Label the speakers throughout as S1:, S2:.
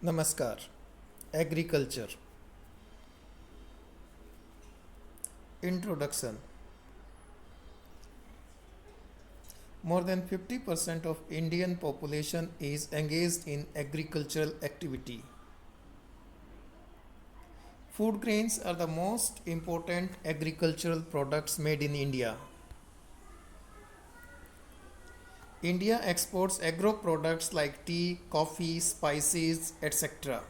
S1: Namaskar. Agriculture. Introduction. More than 50% of Indian population is engaged in agricultural activity. Food grains are the most important agricultural products made in India. India exports agro products like tea, coffee, spices, etc.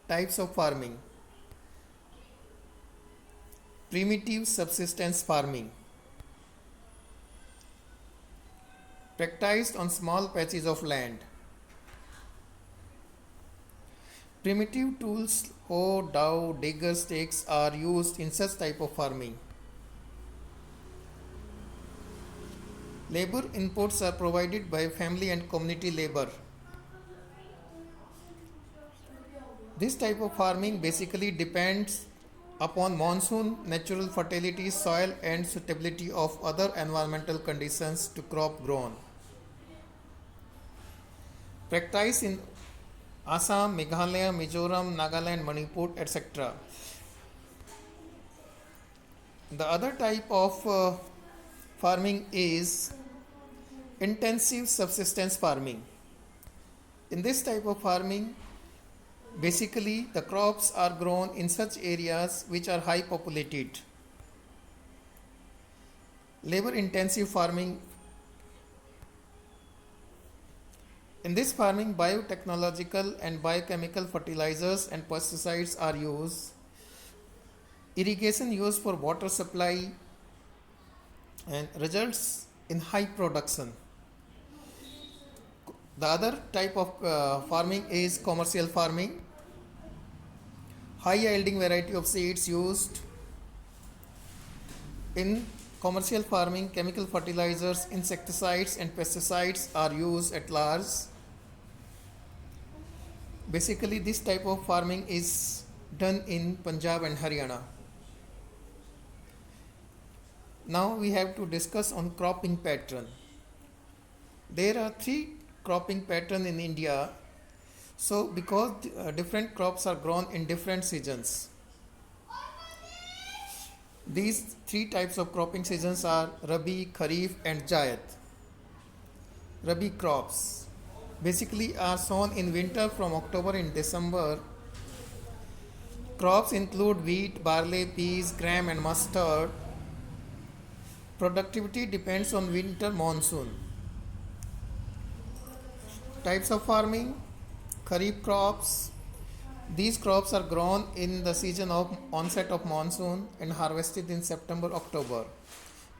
S1: Types of farming. Primitive subsistence farming, practiced on small patches of land. Primitive tools, hoe, dhow, digger stakes are used in such type of farming. Labor inputs are provided by family and community labor. This type of farming basically depends upon monsoon, natural fertility, soil and suitability of other environmental conditions to crop grown. Practice in Assam, Meghalaya, Mizoram, Nagaland, Manipur, etc. The other type of farming is intensive subsistence farming. In this type of farming, basically the crops are grown in such areas which are high populated. Labor intensive farming. In this farming, biotechnological and biochemical fertilizers and pesticides are used. Irrigation used for water supply and results in high production. The other type of farming is commercial farming. High yielding variety of seeds used. In commercial farming, chemical fertilizers, insecticides and pesticides are used at large. Basically, this type of farming is done in Punjab and Haryana. Now we have to discuss on cropping pattern. There are three cropping pattern in India. So because different crops are grown in different seasons. These three types of cropping seasons are Rabi, Kharif and Zaid. Rabi crops basically are sown in winter from October and December. Crops include wheat, barley, peas, gram and mustard. Productivity depends on winter monsoon. Types of farming. Kharif crops. These crops are grown in the season of onset of monsoon and harvested in September, October.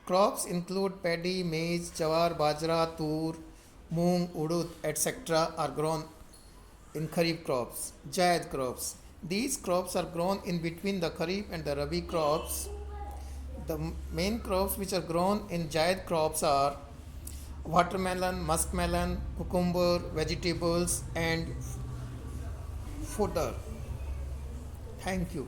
S1: Crops include paddy, maize, jawar, bajra, tur, moong, urud, etc. are grown in Kharif crops. Zaid crops. These crops are grown in between the Kharif and the Rabi crops. The main crops which are grown in Zaid crops are watermelon, muskmelon, cucumber, vegetables and fodder. Thank you.